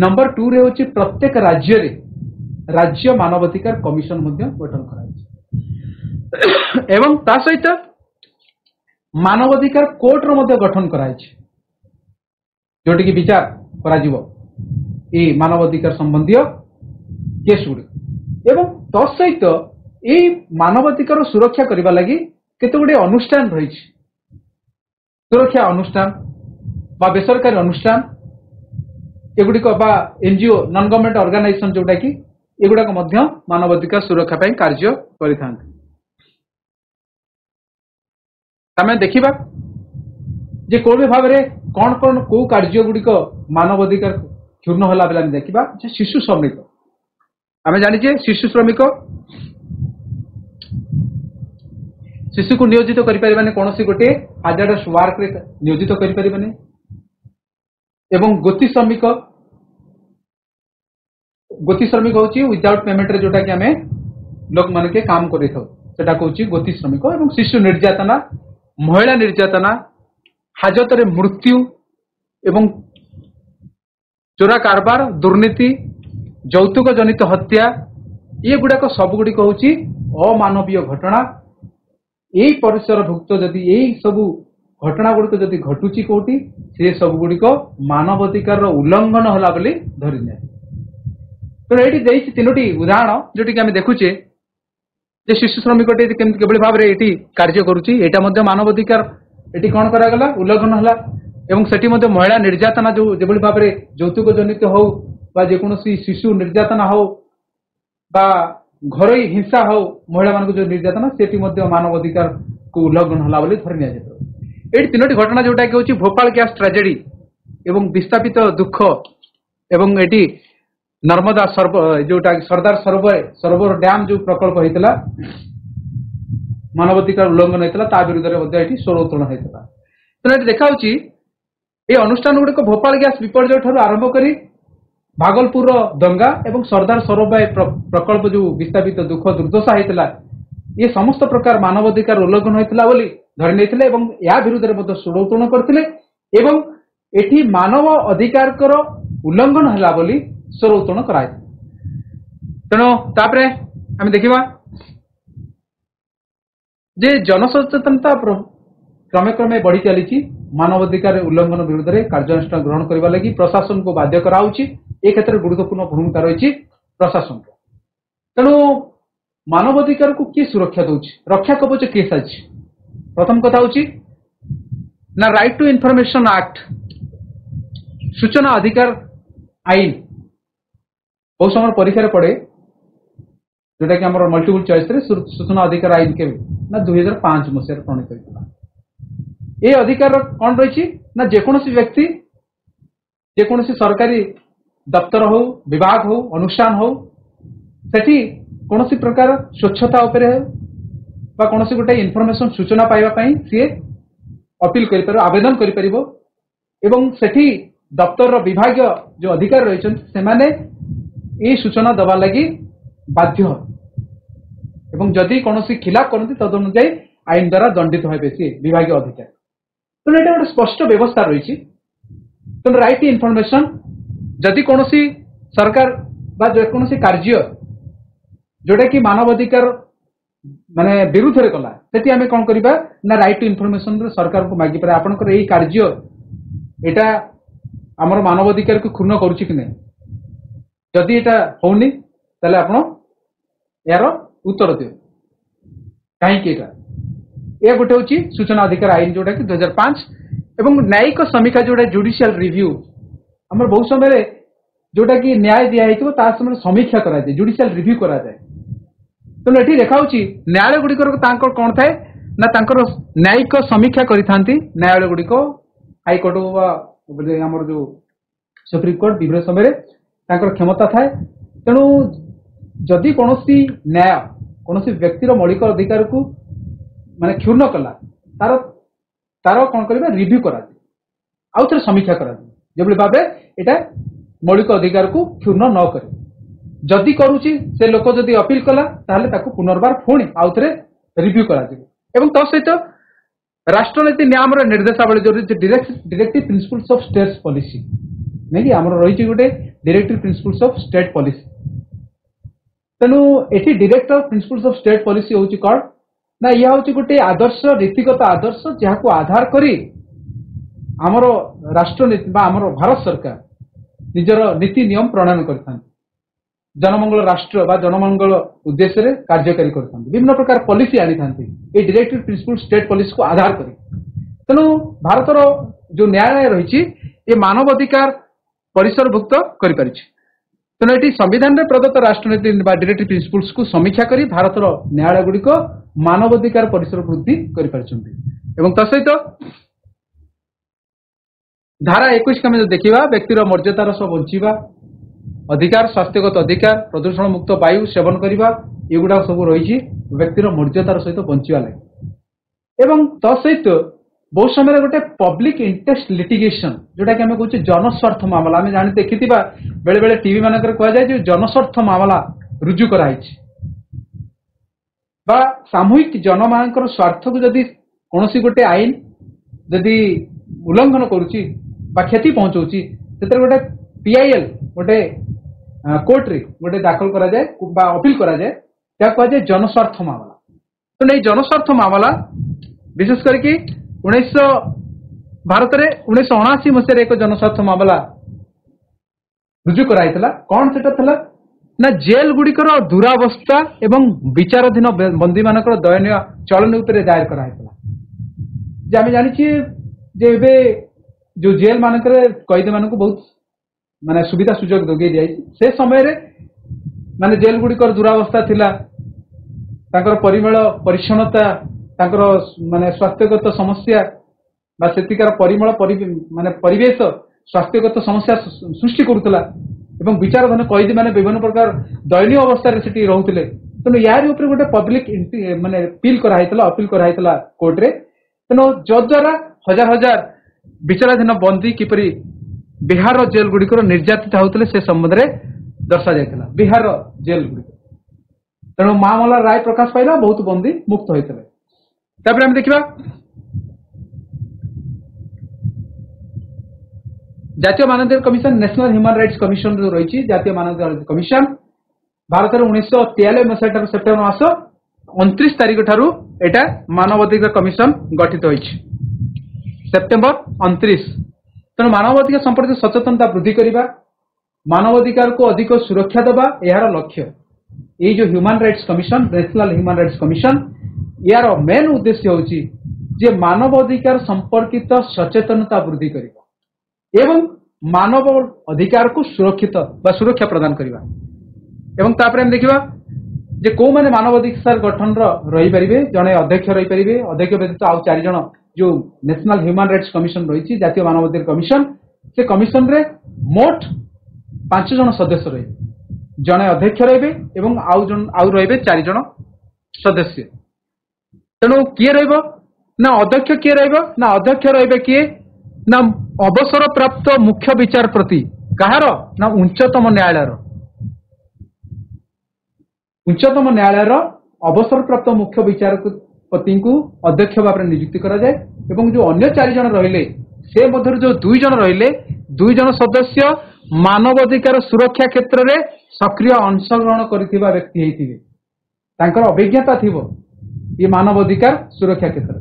नंबर 2 रे होची प्रत्येक राज्य रे राज्य मानवाधिकार कमिशन गठन कराई एवं ता सहित मानवाधिकार कोर्ट रो गठन कराई जोटी की विचार करा जिवो ए मानवाधिकार संबंधी केस गुडी एवं तत्सहित ये मानवाधिकार सुरक्षा करने लगी केते गुडे अनुष्ठान रही सुरक्षा अनुष्ठान बा बेसरकारी अनुष्ठान एगुड़िक बा एनजीओ नॉन गवर्नमेंट ऑर्गेनाइजेशन जोटा कि एगुड़ाक मानवाधिकार सुरक्षा ପାଇଁ कार्य କରିଥାନ୍ତି आमे देखिबा जे कोबे भाबरे कोन कोन को कार्य गुड़िक मानवाधिकार क्षुण्ण होला बेला देखिबा जे शिशु श्रमिक आमे जानि जे शिशु श्रमिक शिशु को नियोजित करें कौन गोटे हाजार्डस वर्क रे नियोजित करें एवं गति श्रमिक होची विदाउट पेमेंट रे जोटा कि आमे लोक मान के काम करे सेटा कहूची गति श्रमिक एवं शिशु निर्यातना महिला निर्यातना हाजत रे मृत्यु एवं चोरा कारबार दुर्नीति यौतुक जनित हत्या ये गुड़ाक सब गुड़िक होची अमानवीय घटना यही परिसर भुक्त जदि यही सबू घटना गुड़िक जदि घटुची कोटी से सब गुड़िक मानवाधिकार उल्लंघन होला बोली धरि नै तो एटी देइछि तीनोटी उदाहरण जोटी कि आमे देखुचे जे शिशु श्रमिक केवल भाव में ये कार्य करुच्ची एटा मध्य मानवाधिकार एटी कौन करागला उल्लंघन होला एवं सेठी मध्य महिला निर्यातना जो जेभली भाव में यौतुक जनित हो बा जेकोसी शिशु निर्यातना हो बा घरोई हिंसा हो महिला मान जो निर्यातना से मानवाधिकार को उल्लंघन होला बोली धरि निया ये तीनोटी घटना जोटा कि होची भोपाल गैस ट्रेजेडी एवं विस्थापित दुख एवं एटी नर्मदा जोटा सरदार सरोवर डैम जो प्रकल्प होता मानवाधिकार उल्लंघन होता विरुद्ध में स्वर उत्तोलन होता तेनाली देखा ये अनुष्ठान गुड़िक भोपाल गैस विपर्य ठार आरंभ करी भागलपुर दंगा एवं सरदार सरोवर प्रकल्प जो विस्थापित दुख दुर्दशा होता ये समस्त प्रकार मानवाधिकार उल्लंघन होता धरी नहीं या विरुद्ध में स्वर उत्तोलन करते एवं एठी मानव अधिकार उल्लंघन है बोली स्वर उत्तोलन कराए तेणु तापरे आम देखा जे जनसचेतनता क्रमे क्रमे बढ़ी चली मानवाधिकार उल्लंघन विरुद्ध में कार्यानुष्ठान ग्रहण करने लगी प्रशासन को बाध्य कराउछि। ए क्षेत्र में गुरुत्वपूर्ण भूमिका रही प्रशासन। तेणु मानवाधिकार को किए सुरक्षा दौर रक्षा कवच किए सारी प्रथम कथा हूँ ना राइट टू इनफॉरमेशन एक्ट सूचना अधिकार आईन बहुत समय परीक्षा पड़े जोटा कि आम मल्टीपल चॉइस सूचना अधिकार आईन के ना 2005 मसीह प्रणीत होता। ये अधिकार कौन रही ना जेकोसी व्यक्ति जेकोसी सरकारी दफ्तर हो विभाग हो अनुष्ठान हो सेठी कौन प्रकार स्वच्छता उपरे हो कौन गोटे इनफॉरमेशन सूचना पाइबापी सी अपील कर आवेदन कर सेठी दफ्तर विभाग जो अधिकारी रही से सूचना दबा लगी बाध्य एवं जदि कौन खिलाफ करती तद अनुजाई आईन द्वारा दंडित हे सी विभाग अधिकारी। तेणु ये गोटे स्पष्ट व्यवस्था रही। तेणु राइट इनफॉरमेशन जदि कौन सरकार जेकोसी कार्य जोटा कि मानवाधिकार माने विरुद्ध रे कला सेठी आमे कोन करिबा ना राइट टू इनफॉरमेशन सरकार को मागी पारे आपनकर एई कार्य एटा हमर मानवाधिकार को क्षुण्ण करूछि कि नै जदि एटा होउनी तले आपण यार उत्तर दियो काहे कि एटा ए गोटे होछि सूचना अधिकार आईन जोटा कि 2005 एवं न्यायिक समीक्षा जोटा जुडिशियल रिव्यू हमर बहुत समय जोटा कि न्याय दिया हेतु ता समय समीक्षा करा जाय जुडिशियल रिव्यू करा जाय। तेणु ये देखा न्यायालय गुड़िकर कौन थाए ना न्यायिक समीक्षा करी न्यायालय गुड़िक हाइकोर्ट आमर जो सुप्रीमकोर्ट विभिन्न समय क्षमता थाए। तेणु जदि कौन न्याय कौन व्यक्तिर मौलिक अधिकार को माने क्षुण्ण कला तार तार कौन कर रिव्यू करा आउ थे समीक्षा करा जो भाव एटा मौलिक अधिकार को क्षुण्ण न करे जदि करुची से लोक जदि अपील कला ताहले ताकू पुनर्बार पुणी आउ थे रिव्यू करा एवं तो सहित राष्ट्रनीति नियम निर्देशावली जो directive principles of state policy नहीं कि आमर रही गोटे directive principles of state policy. तेणु एटी directive principles of state policy होची कौन ना यह हूँ गोटे आदर्श नीतिगत आदर्श जहाँ को आधार करी आमर राष्ट्रनीति आमर भारत सरकार निजर नीति नियम प्रणयन करता जनमंगल राष्ट्र बा जनमंगल उद्देश्य रे कार्यकारी करता विभिन्न प्रकार पॉलिसी आनी था डायरेक्टिव प्रिंसिपल स्टेट पॉलिसी को आधार करी। तेणु भारतर जो न्यायालय रही ये मानवाधिकार परिसरभुक्त कर तेणु ये संविधान में प्रदत्त राष्ट्रनीति डायरेक्टिव प्रिंसिपल्स को समीक्षा करी भारतर न्यायालय गुड़िक मानवाधिकार परिसर वृद्धि कर सहित धारा 21 का जो देखा व्यक्तिर मर्यादार सह बंचा अधिकार स्वास्थ्यगत अधिकार प्रदूषण मुक्त वायु सेवन करने युगुड़ा सब रही व्यक्तिर मर्यादार सहित बंचा लगे एवं तहित बहुत समय गोटे पब्लिक इंटरेस्ट लिटिगेशन जोटा कि कहते जनस्वार्थ मामला आम जानी देखि बेले बेले टीवी मानक कहुए जनस्वार्थ मामला रुजु कराई सामूहिक जन मान स्वार्थ को जदि कौन गोटे आईन जदि उल्लंघन करुच्ची क्षति पहुंचाऊँगी से गोटे पीआईएल गोटे कोर्ट रे गोटे दाखल करा जाए अपील करा जाए क्या कहुए जनस्वार्थ मामला। तो नहीं जनस्वार्थ मामला विशेष करके भारत में 1979 मसीह एक जनस्वार्थ मामला रुजु कराइला कौन से ना जेल गुड़िकर दुरावस्था एवं विचाराधीन बंदी मान दयनीय चलन उपर दायर कराइला आम जानी जो जेल मानक कैदी मान बहुत माने सुविधा सुजोग जोगे दिया से समय रे माने जेल गुड़िकर दुरावस्था थिला परिमल परिच्छन्नता माने स्वास्थ्यगत समस्या सेतिकार परिमल माने परिवेश स्वास्थ्यगत समस्या सृष्टि करुला एवं विचाराधीन कैदी माने विभिन्न प्रकार दयनीय अवस्था रे रोते। तेणु यार ऊपर गोटे पब्लिक माने अपील कराइला कोर्ट रे। तेणु जद्वारा हजार हजार विचाराधीन बंदी किपरि बिहार जेल गुड़िकर निर्यातित होते से संबंध में दर्शा जाता बिहार जेल गुड़िक। तेणु मामला राय प्रकाश पाइला बहुत बंदी मुक्त होते। आम देखा जातीय मानवाधिकार commission national human rights commission जो रही जातीय मानवाधिकार कमिशन भारत 1943 मसीह सेप्टेम्बर मास 29 तारिख ठारू एटा मानवाधिकार कमिशन गठित होइछि। सेप्टेम्बर 29। तेणु मानवाधिकार संपर्कित सचेतनता वृद्धि करने, मानवाधिकार को अधिक सुरक्षा देवा यार लक्ष्य। ये जो human rights commission, national human rights commission, यार मेन उद्देश्य होची जे मानवाधिकार संपर्कित सचेतनता वृद्धि करने एवं मानव अधिकार को सुरक्षित बा सुरक्षा प्रदान करने। एवं तापरे हम देखिबा जे को माने मानवाधिकार गठन रही परिबे, जने अध्यक्ष रही परिबे, अध्यक्ष व्यतीत आउ 4 जण जो नेशनल ह्यूमन राइट्स कमिशन रही जातीय मानवाधिकार कमिशन, से कमिशन रे मोट 5 जण सदस्य रही, जने अध्यक्ष रहिबे एवं आउ रहिबे 4 जण सदस्य। तेणु किए रहिबो ना अध्यक्ष, किए रहिबो ना अध्यक्ष रहिबे किए ना अवसर प्राप्त मुख्य विचारपति कहार ना उच्चतम न्यायालय अवसर प्राप्त मुख्य विचारपति को अध्यक्ष भाव में नियुक्ति करा जाए। एवं जो अन्य 4 जण रहिले से मध्य जो 2 जण रहिले, 2 जण सदस्य मानवाधिकार सुरक्षा क्षेत्र में सक्रिय अंशग्रहण करथिबा व्यक्ति हेतिबे, तांकर अभिज्ञता थिबो ये मानवाधिकार सुरक्षा क्षेत्र।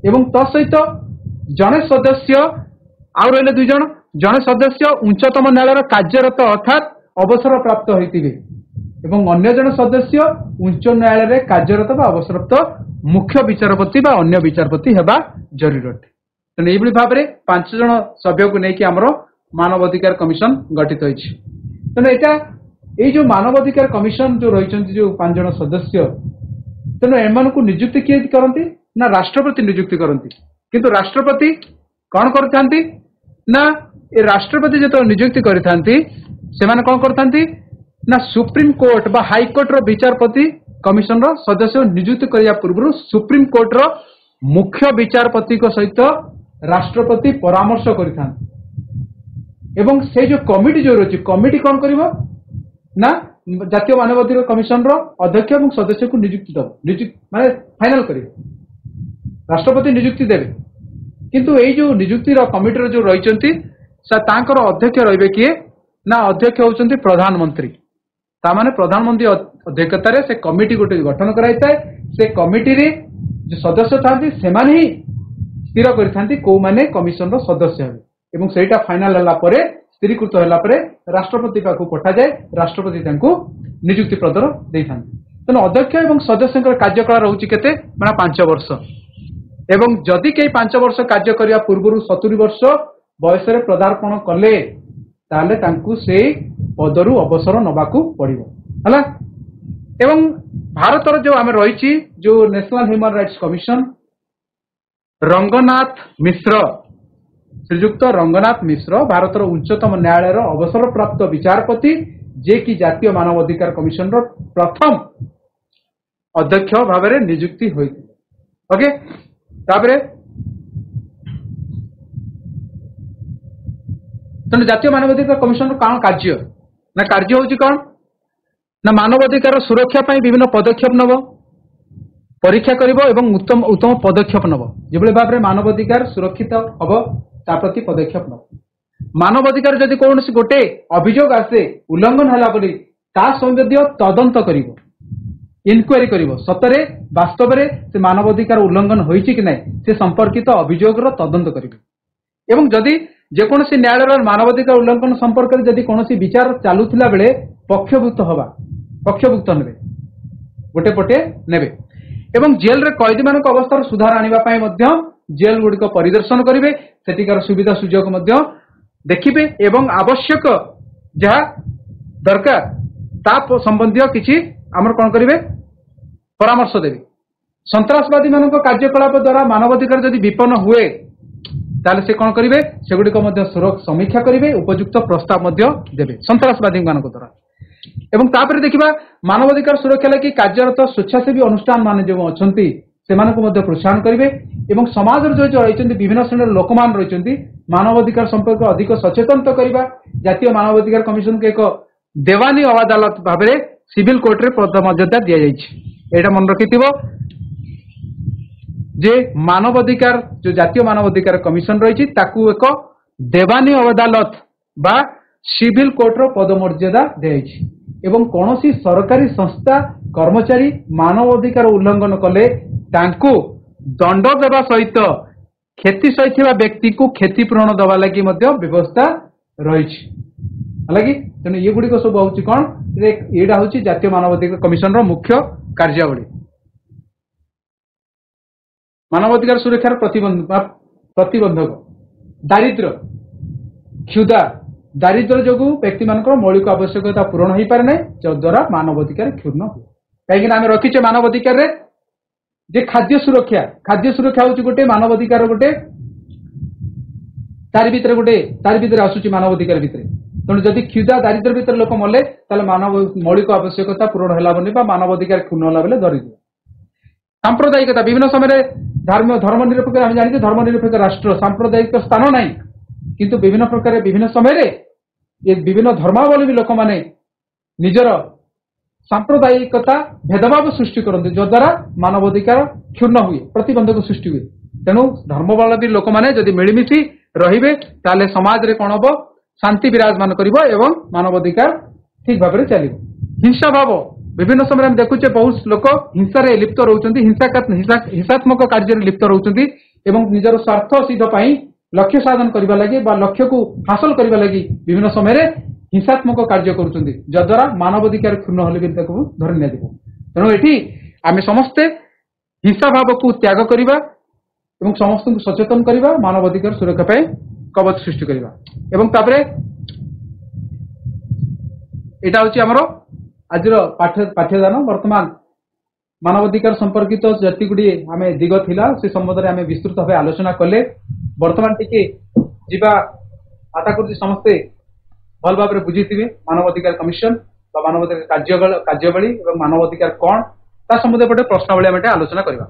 एवं तसहित जने सदस्य आउ रहिले 2 जण, जने सदस्य उच्चतम न्यायालय कार्यरत अर्थात अवसर प्राप्त होइतिबे एवं अन्य जन सदस्य उच्च न्यायालय कार्यरत बा अवसरप्राप्त मुख्य विचारपति बा अन्य विचारपति हेबा जरूरी अटे। तेणु एभली भाव में 5 जण सभ्य को लेकिन आमर मानवाधिकार कमिशन गठित होइछि। तेणु एटा ये जो मानवाधिकार कमिशन जो रही जो 5 जण सदस्य, तेणु एमान को नियुक्ति किए करती ना राष्ट्रपति नियुक्ति करती। किंतु राष्ट्रपति कौन करथांती ना ए राष्ट्रपति जो नियुक्ति करथांती से माने कौन करथांती ना सुप्रीम कोर्ट बा हाई कोर्ट रो विचारपति कमिशन रो सदस्य नियुक्ति करिया पूर्व सुप्रीम कोर्ट रो मुख्य विचारपति को सहित राष्ट्रपति परामर्श करिथांती। एवं से जो कमिटी जो रही कमिटी कौन करिवो ना जातीय मानवाधिकार कमिशन रो अध्यक्ष और सदस्य को नियुक्ति दब माने फाइनल करिवो, राष्ट्रपति नियुक्ति देवे। किंतु ये जो नियुक्ति कमिटी जो रही अध्यक्ष रहिबे किए ना अध्यक्ष होउचंती प्रधानमंत्री। तामाने प्रधानमंत्री अध्यक्षतार से कमिटी गोटे गठन कराइଥାଏ। से कमिटी रे जो सदस्य थांती सेमाने ही स्थिर करिथांती को माने कमिशन रो सदस्य हेबे एवं सेटा फाइनल हला परे स्थिरीकृत हला परे राष्ट्रपति पाखु पठा जाए, राष्ट्रपति तांको नियुक्ति पत्र देइथांती। तेणु अध्यक्ष एवं सदस्यଙ୍କର कार्यकाल रहउची केते माने 5 वर्ष एवं जदि कई 5 वर्ष कार्य करिया पूर्वरु 70 वर्ष बयस रे पदार्पण कले ताले तांकु से पदरु अवसर नबाकू पड़िबो हला। एवं भारतर जो आमे रहिछि जो national human rights commission, Ranganath Mishra, श्रीयुक्त रंगनाथ मिश्र भारतर उच्चतम न्यायालय अवसर प्राप्त विचारपति जे कि जातीय मानवाधिकार कमिशन प्रथम अध्यक्ष भाव में नियुक्ति होइति। ओके, तापरे तेणु जातीय मानवाधिकार कमिशन कौन कार्य ना कार्य होची कौन ना मानवाधिकार सुरक्षा पाई विभिन्न पदक्षेप नब, परीक्षा करिवो एवं उत्तम उत्तम पदक्षेप नब, जेभली भाव में मानवाधिकार सुरक्षित हब ता प्रति पदक्षेप नब। मानवाधिकार जदि कौनसी गोटे अभियोग आसे उल्लंघन हला बोली ता संबंधी तदंत करिवो, इनक्वारी करिवो, सतरे वास्तव में से मानवाधिकार उल्लंघन होईछि कि नहीं से संपर्कित अभियोग तदंत करिवो। एवं जदि जेकोसी न्यायालय मानवाधिकार उल्लंघन संपर्क में जदि कौन विचार चलुला बेले पक्षभुक्त ने गोटे पटे ने एवं जेल रे कैदी मान अवस्था सुधार आने जेल गुड़िक परिदर्शन करेंगे, सेठिकार सुविधा सुजोग देखिए एवं आवश्यक जहाँ दरकार ता संबंधी किसी आमर कौन करेंगे परामर्श देवे। सन्त्रासवादी मान कार्यकलाप द्वारा मानवाधिकार जदि विपन्न हुए ताले से कौन करेंगे सेगुड़िक समीक्षा करेंगे, उपयुक्त प्रस्ताव देवे सन्त्रासवादी मान द्वारा। एवं तापर देखिबा मानवाधिकार सुरक्षा लगी कार्यरत स्वेच्छासेवी अनुष्ठान मान जो अच्छा से प्रोत्साहन करेंगे एवं समाज जो रही विभिन्न श्रेणी लोक मान रही मानवाधिकार संपर्क अधिक सचेतन करवा। जातीय मानवाधिकार कमिशन को एक देवानी अदालत भाव में सिविल कोर्ट रे मर्यादा दि जाइए। मन रखि जे मानवाधिकार जो जातीय मानवाधिकार कमिशन रही एक देवानी अदालत बा सिविल कोर्ट रो पदमर्यादा दिखाई एवं कौन सरकारी संस्था कर्मचारी मानवाधिकार उल्लंघन कले तांकु दंड देवा सहित क्षति सही व्यक्ति को क्षतिपूरण दवा लगी व्यवस्था रही है तेणु ये गुड़िक सब हूँ कौन यहाँ हूँ जातीय मानवाधिकार कमिशन मुख्य कार्यावली मानवाधिकार सुरक्षार प्रतिबंधक दारिद्र क्षुधा दारिद्र जो व्यक्ति मान मौलिक आवश्यकता पूरण हो पारे ना जद्वारा मानवाधिकार क्षुण्ण हुए कहीं आम रखीचे मानवाधिकार जे खाद्य सुरक्षा हूँ गोटे मानवाधिकार गोटे तार भीतर आसूची मानवाधिकार भितर तेणु जदि क्षुधा दारिद्र भीतर लोक मले मानव मौलिक आवश्यकता पूरण है मानवाधिकार क्षुण्ण होला बेले धरी सांप्रदायिकता विभिन्न समय धर्मनिरपेक्ष आम जानी धर्मनिरपेक्ष राष्ट्र सांप्रदायिक स्थान ना किंतु विभिन्न प्रकार विभिन्न समय ये विभिन्न धर्मावलंबी लोक माने निजर सांप्रदायिकता भेदभाव सृष्टि करते जद्वारा मानवाधिकार क्षुण्ण हुए प्रतिबंधक सृष्टि हुए तेणु धर्मावलंबी लोक माने जदि मिलमिशि रहिबे ताले समाज रे कोन हबो शांति विराजमान करिवो एवं मानवाधिकार ठीक भाव में चलिबो हिंसा भाव विभिन्न समय देखुचे बहुत लोक हिंसा लिप्त रोचंती हिंसात्मक कार्य लिप्त रोचंती एवं निजर स्वार्थ सिद्ध पाई लक्ष्य साधन करने लगी लक्ष्य को हासिल करने लगी विभिन्न समय हिंसात्मक कार्य करुँच जद्वारा मानवाधिकार क्षुण्ण होले धरी निया तेणु ये आम समस्ते हिंसा भाव को त्याग करवा समस्त को सचेतन करवा मानवाधिकार सुरक्षा कवच सृष्टि करवा एवं तापरे एटा होची हमरो आज पाठ्यदान वर्तमान मानवाधिकार संपर्कित जति गुडी आमे दिग थिला से संबंध में आमे विस्तृत भाव आलोचना कले वर्तमान टिके जीवा आशा कर समस्ते भल भाव बुझी मानवाधिकार कमिशन मानवाधिकार कार्यवली और मानवाधिकार कौन ता संबंध गोटे प्रश्नावली आम आलोचना करवा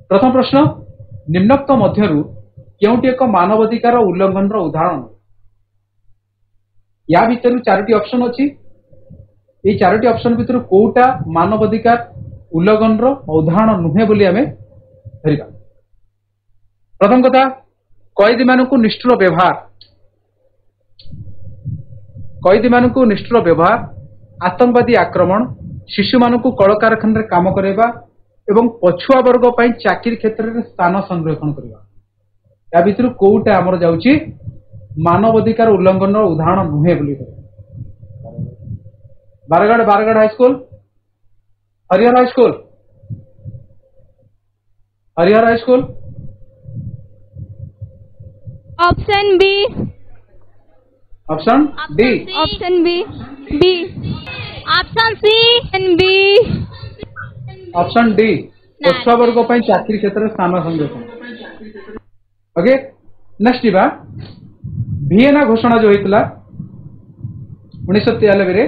प्रथम प्रश्न निम्नोक्त मध्यरु केउटी एक मानवाधिकार उल्लंघन उदाहरण या भितर चारोटी ऑप्शन अच्छी ये चारोटी ऑप्शन भितर कोटा मानवाधिकार उल्लंघन उदाहरण नुहे बोली आमे धरिबा प्रथम कथा कैदी मानकु निष्ठुर व्यवहार कैदी मानकु निष्ठुर व्यवहार आतंकवादी आक्रमण शिशु मानकु कल कारखाना काम करवा एवं पछुआ वर्ग पई चाकरी क्षेत्र में स्थान संरक्षण करवा या भितर कोटा आमर जाउची मानवाधिकार उल्लंघन उदाहरण नुहे बोली Bargarh high school Harihar high school
option B
option D
option B B option C and B
option D पछुआ वर्ग पई चाकरी क्षेत्र में स्थान संरक्षण ओके नेक्स्ट बा भिएना घोषणा जो होता 1993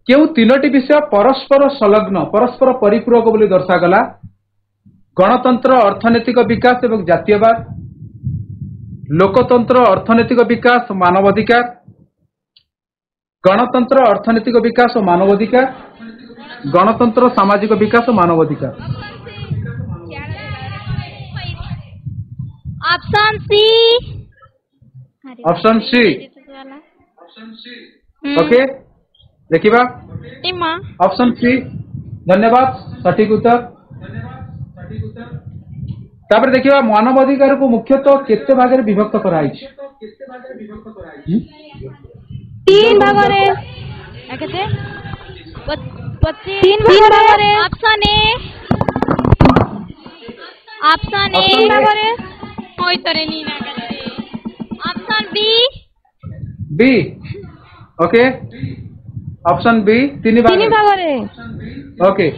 केउ तीनोटी विषय परस्पर संलग्न परस्पर परिपूरक बोली दर्शागला गणतंत्र अर्थनैतिक विकास एवं जातीयवाद लोकतंत्र अर्थनैतिक विकास मानवाधिकार गणतंत्र अर्थनैतिक विकास और मानवाधिकार गणतंत्र सामाजिक विकास और मानवाधिकार
option C
option C okay देखिबा ऑप्शन सी धन्यवाद सठिक उत्तर तापर देखिबा मानवाधिकार को मुख्यतः केते भाग रे विभक्त कराई छी
तीन भाग रे केते 3 भाग रे ऑप्शन ए भाग रे कोई तरे नी ना करे option B
okay option B तीन भाग
रे
ओके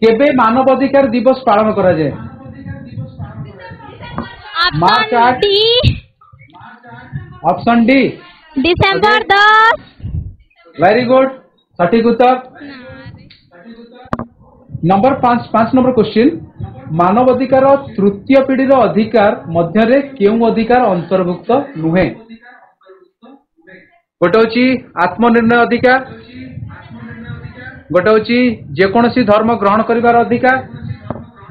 केबे मानवाधिकार दिवस पालन करा जाए मार्च 8 ऑप्शन डी
दिसंबर 10
वेरी गुड सठिक उत्तर नंबर 5 नंबर क्वेश्चन मानवाधिकार तृतीय पीढ़ी अधिकार मध्य केउ अधिकार अंतर्भुक्त नुहे गोटे हूँ आत्मनिर्णय अधिकार गोटे हूँ जेकोसी धर्म ग्रहण करिवार अधिकार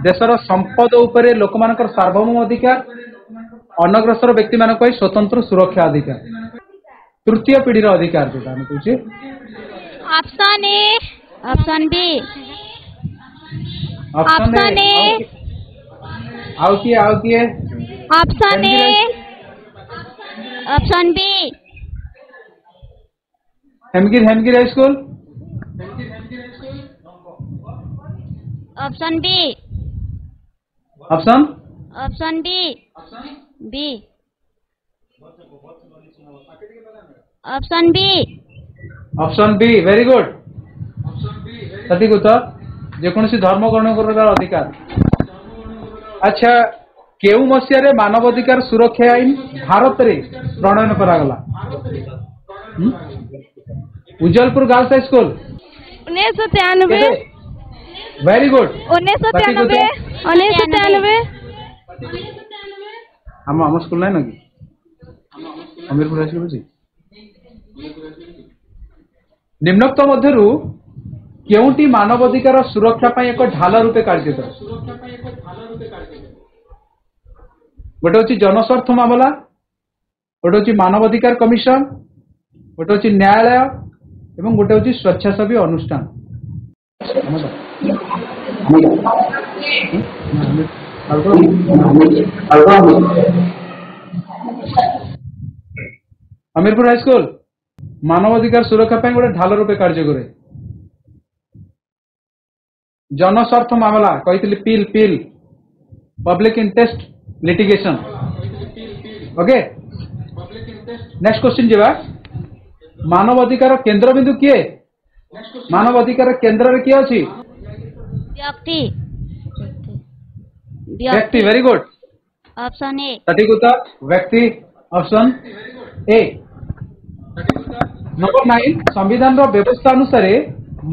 देशर संपद उपरे लोक मानकर सार्वभौम अधिकार अनग्रसर व्यक्ति मान स्वतंत्र सुरक्षा अधिकार तृतीय पीढ़ी अधिकार जो आम कहे
option A option B
option
option
A
A
आओ किए
option A option B
Hemgir high school
option B
option
option B B option B
option B very good सठिक उत्तर जेकोसी धर्म ग्रहण कर अधिकार अच्छा केउ मसीह मानवाधिकार सुरक्षा आईन भारत रे प्रणयन करागला Ujjwalpur girls high school
1993
very good
1993 1993
हम स्कूल नहीं नकी हमीरपुर हाई स्कूल निम्नोक्त मध्यरु केउटी मानवाधिकार सुरक्षा पाई एक ढाल रूपे कार्य करे गोटे हूँ जनस्वार्थ मामला गोटे हूँ मानवाधिकार कमिशन गोटे हूँ न्यायालय एवं गोटे हूँ स्वेच्छासेवी अनुष्ठान हमीरपुर हाई स्कूल मानवाधिकार सुरक्षा पाई गोटे ढाल रूपे कार्य करे जनस्वार्थ मामला कही PIL PIL public interest litigation okay next question जीवा मानवाधिकार केंद्र बिंदु किए मानवाधिकार केंद्र रे किए अछि
व्यक्ति
व्यक्ति वेरी गुड
ऑप्शन ए
सठिक उत्तर व्यक्ति ऑप्शन ए नंबर 9 संविधान रो व्यवस्था अनुसार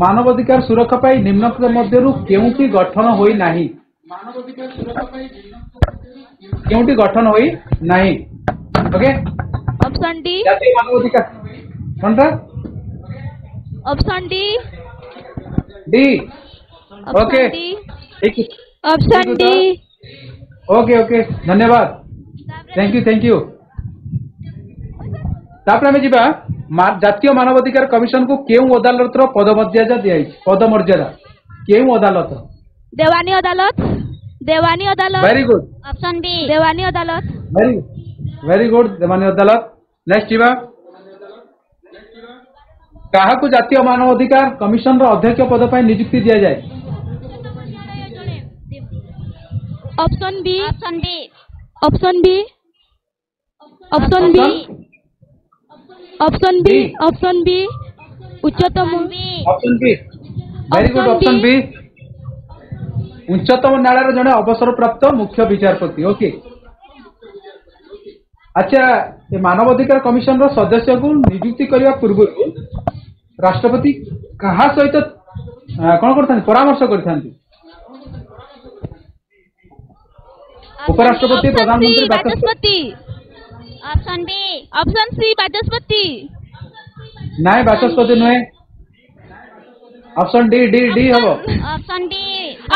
मानवाधिकार सुरक्षा पाई निम्नलिखित मध्यरु केउटी गठन होई नाही केउटी गठन होई नाही ओके
ऑप्शन डी
जातीय मानवाधिकार कोनटा
ऑप्शन डी
डी ओके ठीक
ऑप्शन डी
ओके ओके धन्यवाद थैंक यू तापर हमें जीवा जातीय मानवाधिकार कमिशन को केउ अदालत रो पदमर्यादा दियाई पदमर्यादा केउ अदालत
देवानी अदालत
वेरी गुड
ऑप्शन बी देवानी अदालत
वेरी गुड देवानी अदालत नेक्स्ट जीवा काहा को जातीय मानवाधिकार कमिशन रो अध्यक्ष पद पर नियुक्ति दिया जाए
option B option B option B option B option B option B उच्चतम
option B very good option B उच्चतम न्यायालय जड़े अवसर प्राप्त मुख्य विचारपति ओके अच्छा ये मानवाधिकार कमिशन रो सदस्य को नियुक्ति करने पूर्व राष्ट्रपति कहा सहित कौन करता परामर्श करता उपराष्ट्रपति प्रधानमंत्री
बाचस्पति ऑप्शन बी ऑप्शन सी बाचस्पति
नाय बाचस्पति नुहे ऑप्शन डी डी डी हबो
option D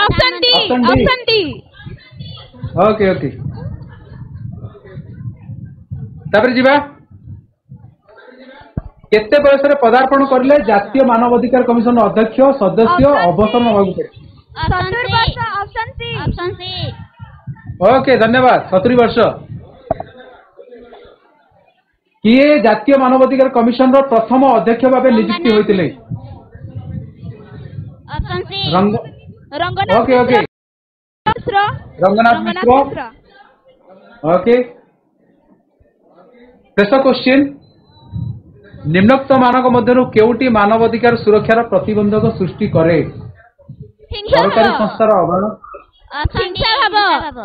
option D option D
okay okay तापर जीवा केते बयस रे पदार्पण करले जातीय मानवाधिकार कमिशन अध्यक्ष सदस्य अवसर नबाकू पड़े
option C option C
okay धन्यवाद 70 वर्ष किए जातीय मानवाधिकार कमिशन रो प्रथम अध्यक्ष भाव नियुक्ति होइतिले
option C
Ranganath okay okay
Mishra
Ranganath Mishra okay press question निम्नोक्त मानक मध्यरु केउटी मानवाधिकार सुरक्षार प्रतिबंधक सृष्टि करे सरकारी संस्थार अवहेलना
हिंसा भाव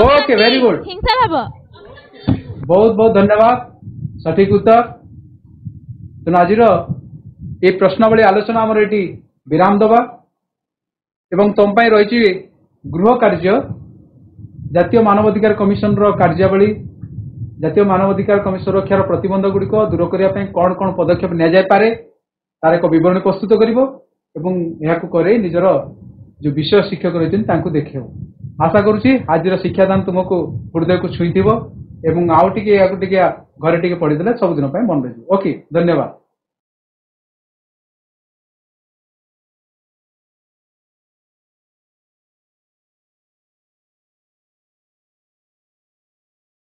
ओके वेरी गुड
हिंसा भाव
बहुत बहुत धन्यवाद सठिक उत्तर तेणु आज ये प्रश्नावली आलोचना आमर ये विराम दबा एवं तुम रही गृह कार्य जातीय मानवाधिकार कमिशन रो कार्यावली जातीय मानवाधिकार कमिशन सुरक्षार प्रतिबंध गुड़िक दूर करने कौन कौन पदक्षेप नि जाए तार एक बरणी प्रस्तुत कर निजर जो विषय शिक्षक रही देखे आशा करुच्ची आज शिक्षादान तुमको हृदय को छुई एवं आउ टे घरे टे पढ़ीदे सबुदिन मन रही ओके धन्यवाद।